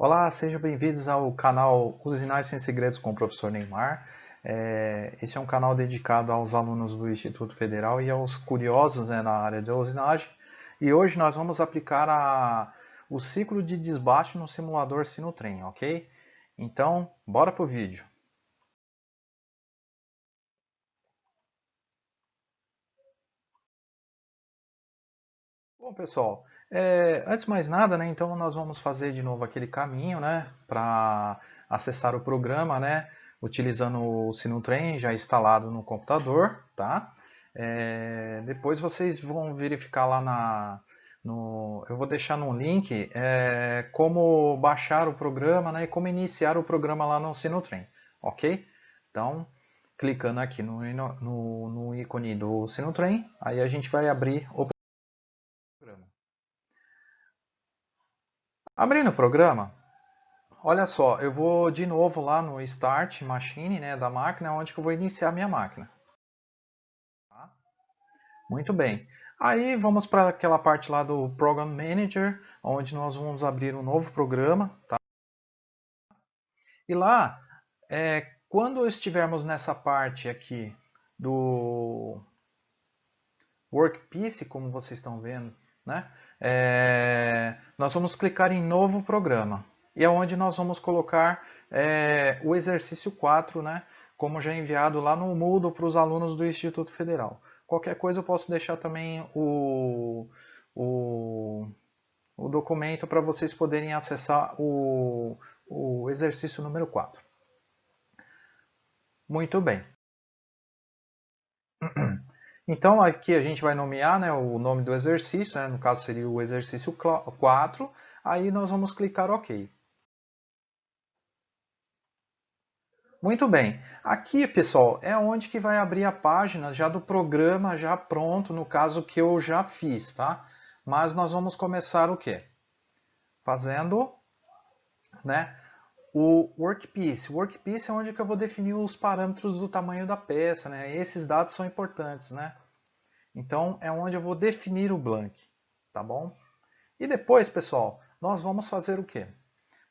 Olá, sejam bem-vindos ao canal Usinagem Sem Segredos com o professor Neymar. Esse é um canal dedicado aos alunos do Instituto Federal e aos curiosos, na área de usinagem. E hoje nós vamos aplicar o ciclo de desbaste no simulador Sinotrem, ok? Então, bora para o vídeo. Bom, pessoal, antes de mais nada, então nós vamos fazer de novo aquele caminho, para acessar o programa, utilizando o Sinotrem já instalado no computador, tá? Depois vocês vão verificar lá eu vou deixar no link como baixar o programa, e como iniciar o programa lá no Sinotrem, ok? Então, clicando aqui no ícone do Sinotrem, aí a gente vai abrir o programa. Abrindo o programa, olha só, eu vou de novo lá no Start Machine, da máquina, onde que eu vou iniciar a minha máquina. Tá? Muito bem. Aí vamos para aquela parte lá do Program Manager, onde nós vamos abrir um novo programa. Tá? E lá, quando estivermos nessa parte aqui do Workpiece, como vocês estão vendo, nós vamos clicar em Novo Programa. E é onde nós vamos colocar o exercício 4, como já enviado lá no Moodle para os alunos do Instituto Federal. Qualquer coisa eu posso deixar também o documento para vocês poderem acessar o exercício número 4. Muito bem. Então aqui a gente vai nomear o nome do exercício, no caso seria o exercício 4, aí nós vamos clicar OK. Muito bem, aqui pessoal é onde que vai abrir a página já do programa já pronto, no caso que eu já fiz, tá? Mas nós vamos começar o quê? Fazendo o Workpiece. O Workpiece é onde que eu vou definir os parâmetros do tamanho da peça, esses dados são importantes, Então, é onde eu vou definir o blank, tá bom? E depois, pessoal, nós vamos fazer o quê?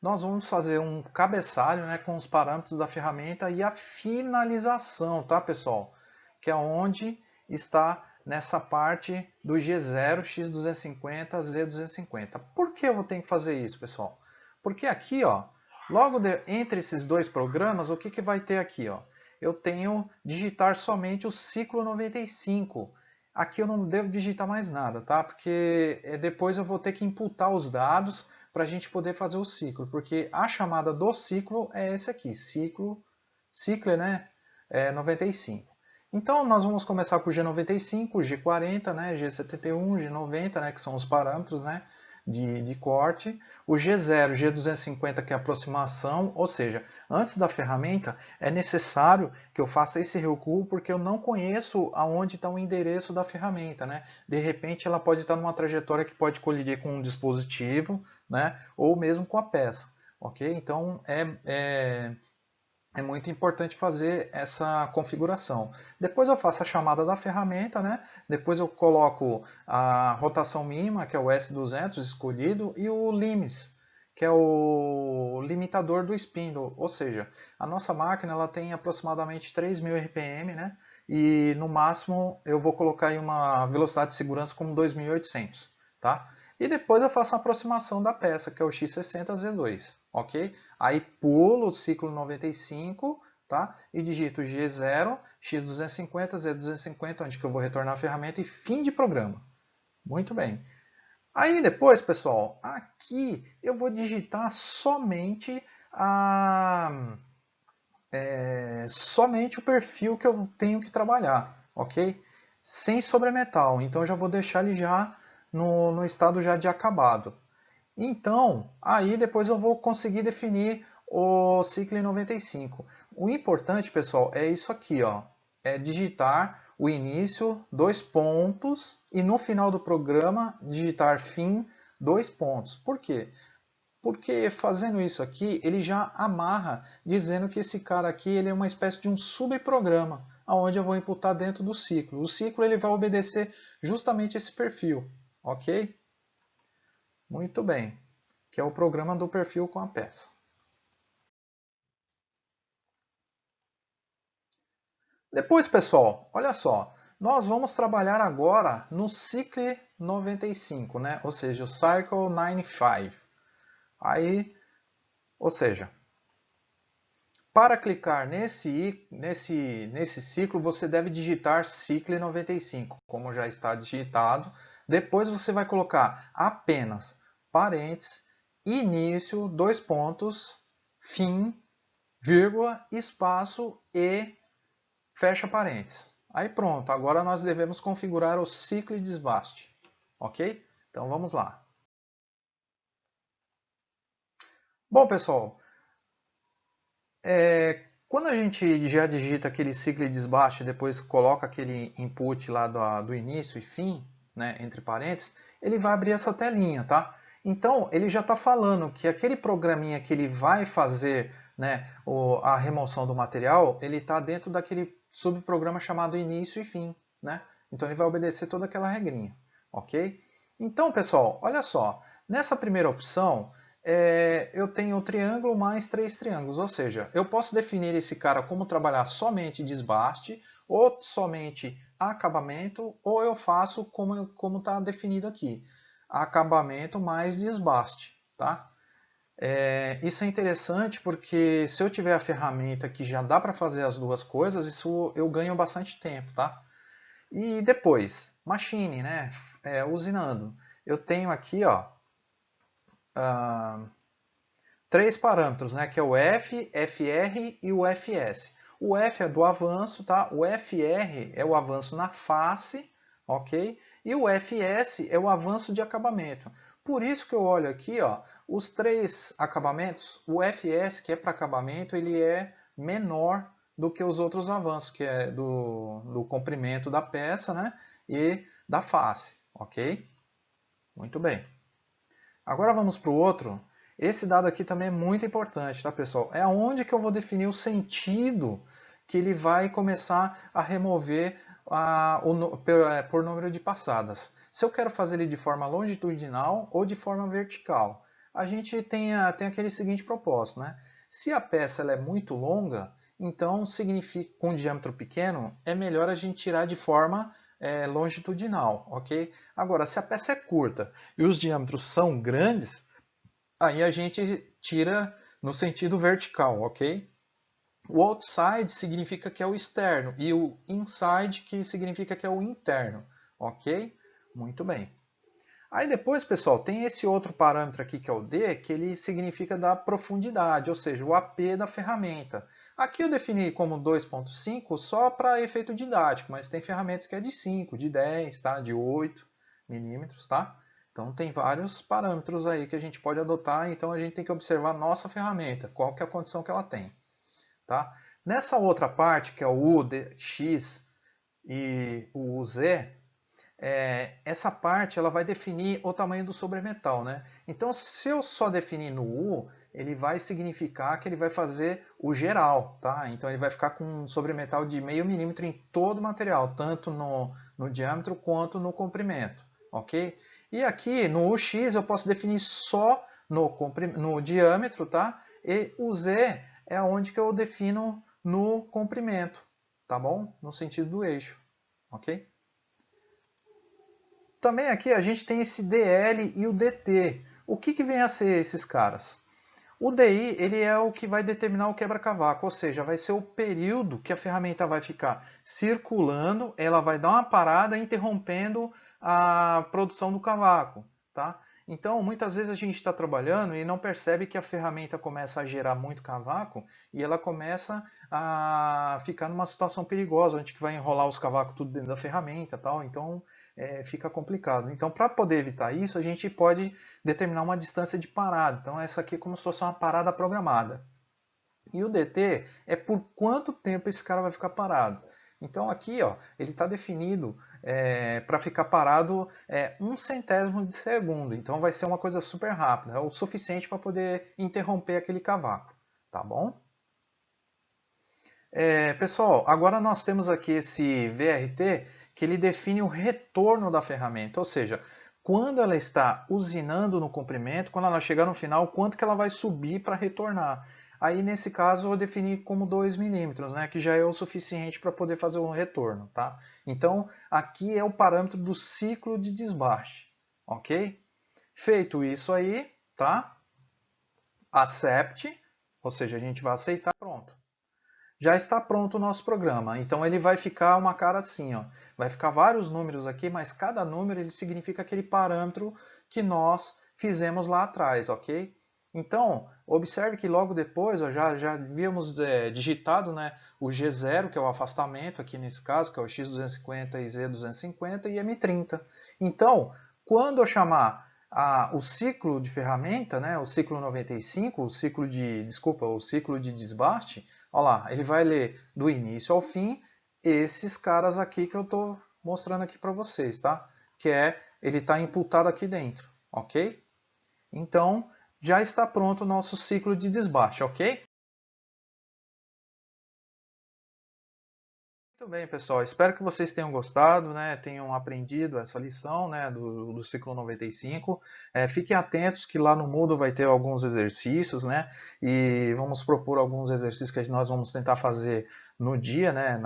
Nós vamos fazer um cabeçalho com os parâmetros da ferramenta e a finalização, tá, pessoal? Que é onde está nessa parte do G0, X250, Z250. Por que eu vou ter que fazer isso, pessoal? Porque aqui, ó, entre esses dois programas, o que, que vai ter aqui? Ó? Eu tenho digitar somente o ciclo 95. Aqui eu não devo digitar mais nada, tá? Porque depois eu vou ter que imputar os dados para a gente poder fazer o ciclo. Porque a chamada do ciclo é esse aqui, ciclo 95. Então nós vamos começar com o G95, G40, G71, G90, que são os parâmetros, de corte, o G0, G250 que é a aproximação, ou seja, antes da ferramenta é necessário que eu faça esse recuo porque eu não conheço aonde está o endereço da ferramenta, De repente ela pode estar numa trajetória que pode colidir com um dispositivo, ou mesmo com a peça, ok? Então é muito importante fazer essa configuração. Depois eu faço a chamada da ferramenta, Depois eu coloco a rotação mínima, que é o S200 escolhido, e o limes, que é o limitador do spindle. Ou seja, a nossa máquina ela tem aproximadamente 3.000 RPM, E no máximo eu vou colocar aí uma velocidade de segurança como 2.800, tá? E depois eu faço a aproximação da peça, que é o X60Z2, ok? Aí pulo o ciclo 95, tá? E digito G0, X250, Z250, onde que eu vou retornar a ferramenta e fim de programa. Muito bem. Aí depois, pessoal, aqui eu vou digitar somente somente o perfil que eu tenho que trabalhar, ok? Sem sobremetal, então eu já vou deixar ele já no estado já de acabado. Então, aí depois eu vou conseguir definir o ciclo em 95. O importante, pessoal, é isso aqui, ó. É digitar o início, 2 pontos, e no final do programa, digitar fim, 2 pontos. Por quê? Porque fazendo isso aqui, ele já amarra, dizendo que esse cara aqui ele é uma espécie de um subprograma, onde eu vou imputar dentro do ciclo. O ciclo ele vai obedecer justamente esse perfil, ok? Muito bem. que é o programa do perfil com a peça. Depois, pessoal, olha só, nós vamos trabalhar agora no Cycle 95, né? Ou seja, o Cycle 95. Aí, ou seja, para clicar nesse ciclo, você deve digitar Cycle 95, como já está digitado. Depois você vai colocar apenas parênteses, início, dois pontos, fim, vírgula, espaço e fecha parênteses. Aí pronto, agora nós devemos configurar o ciclo de desbaste. Ok? Então vamos lá. Bom, pessoal, quando a gente já digita aquele ciclo de desbaste, depois coloca aquele input lá do início e fim, né, entre parênteses, ele vai abrir essa telinha, tá? Então, ele já está falando que aquele programinha que ele vai fazer, né, a remoção do material, ele está dentro daquele subprograma chamado início e fim, né? Então, ele vai obedecer toda aquela regrinha, ok? Então, pessoal, olha só, nessa primeira opção, eu tenho o triângulo mais 3 triângulos, ou seja, eu posso definir esse cara como trabalhar somente desbaste, ou somente acabamento, ou eu faço como está definido aqui, acabamento mais desbaste, tá? Isso é interessante porque se eu tiver a ferramenta que já dá para fazer as duas coisas, isso eu ganho bastante tempo, tá? E depois, machine, né? Usinando. Eu tenho aqui, ó, três parâmetros, né? Que é o F, FR e o FS. O F é do avanço, tá? O FR é o avanço na face, ok? E o FS é o avanço de acabamento. Por isso que eu olho aqui, ó, os três acabamentos, o FS, que é para acabamento, ele é menor do que os outros avanços, que é do comprimento da peça, né? E da face, ok? Muito bem. Agora vamos para o outro. Esse dado aqui também é muito importante, tá, pessoal? É onde que eu vou definir o sentido que ele vai começar a remover por número de passadas. Se eu quero fazer ele de forma longitudinal ou de forma vertical. A gente tem aquele seguinte propósito, né? Se a peça ela é muito longa, então significa com diâmetro pequeno, é melhor a gente tirar de forma longitudinal, ok? Agora, se a peça é curta e os diâmetros são grandes, aí a gente tira no sentido vertical, ok? O outside significa que é o externo e o inside que significa que é o interno, ok? Muito bem. Aí depois, pessoal, tem esse outro parâmetro aqui que é o D, que ele significa da profundidade, ou seja, o AP da ferramenta. Aqui eu defini como 2.5 só para efeito didático, mas tem ferramentas que é de 5, de 10, tá? De 8 milímetros, tá? Então tem vários parâmetros aí que a gente pode adotar, então a gente tem que observar a nossa ferramenta, qual que é a condição que ela tem, tá? Nessa outra parte, que é o U, X e o Z, essa parte ela vai definir o tamanho do sobremetal, né? Então, se eu só definir no U, ele vai significar que ele vai fazer o geral, tá? Então, ele vai ficar com um sobremetal de 0,5 milímetro em todo o material, tanto no diâmetro quanto no comprimento, ok? E aqui no UX eu posso definir só no diâmetro, tá? E o Z é onde que eu defino no comprimento, tá bom? No sentido do eixo, ok? Também aqui a gente tem esse DL e o DT. O que vem a ser esses caras? O DI ele é o que vai determinar o quebra-cavaco, ou seja, vai ser o período que a ferramenta vai ficar circulando, ela vai dar uma parada interrompendo a produção do cavaco. Tá? Então, muitas vezes a gente está trabalhando e não percebe que a ferramenta começa a gerar muito cavaco e ela começa a ficar numa situação perigosa, onde que vai enrolar os cavacos tudo dentro da ferramenta. Tal. Então, fica complicado. Então, para poder evitar isso, a gente pode determinar uma distância de parada. Então, essa aqui é como se fosse uma parada programada. E o DT é por quanto tempo esse cara vai ficar parado. Então, aqui ó, ele está definido para ficar parado 1/100º de segundo. Então, vai ser uma coisa super rápida, é o suficiente para poder interromper aquele cavaco. Tá bom? Pessoal, agora nós temos aqui esse VRT que ele define o retorno da ferramenta, ou seja, quando ela está usinando no comprimento, quando ela chegar no final, quanto que ela vai subir para retornar. Aí, nesse caso, eu vou definir como 2 milímetros, né, que já é o suficiente para poder fazer um retorno. Tá? Então, aqui é o parâmetro do ciclo de desbaste. Ok? Feito isso aí, tá? Accept, ou seja, a gente vai aceitar, pronto. Já está pronto o nosso programa. Então ele vai ficar uma cara assim, ó. Vai ficar vários números aqui, mas cada número ele significa aquele parâmetro que nós fizemos lá atrás, ok? Então, observe que logo depois, ó, já havíamos digitado, né, o G0, que é o afastamento, aqui nesse caso, que é o X250 e Z250 e M30. Então, quando eu chamar o ciclo de ferramenta, né, o ciclo 95, o ciclo de desbaste, olha lá, ele vai ler do início ao fim esses caras aqui que eu estou mostrando aqui para vocês, tá? Que ele está imputado aqui dentro, ok? Então, já está pronto o nosso ciclo de desbaste, ok? Muito bem, pessoal. Espero que vocês tenham gostado, né? Tenham aprendido essa lição, né? Do ciclo 95. Fiquem atentos que lá no Moodle vai ter alguns exercícios, né? E vamos propor alguns exercícios que nós vamos tentar fazer no dia, né?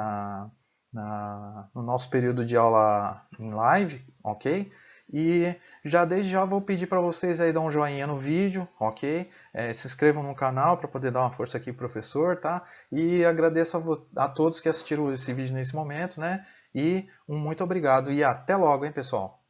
No nosso período de aula em live, ok? E desde já vou pedir para vocês aí dar um joinha no vídeo, ok? Se inscrevam no canal para poder dar uma força aqui pro professor, tá? E agradeço a todos que assistiram esse vídeo nesse momento, né? E um muito obrigado e até logo, hein, pessoal?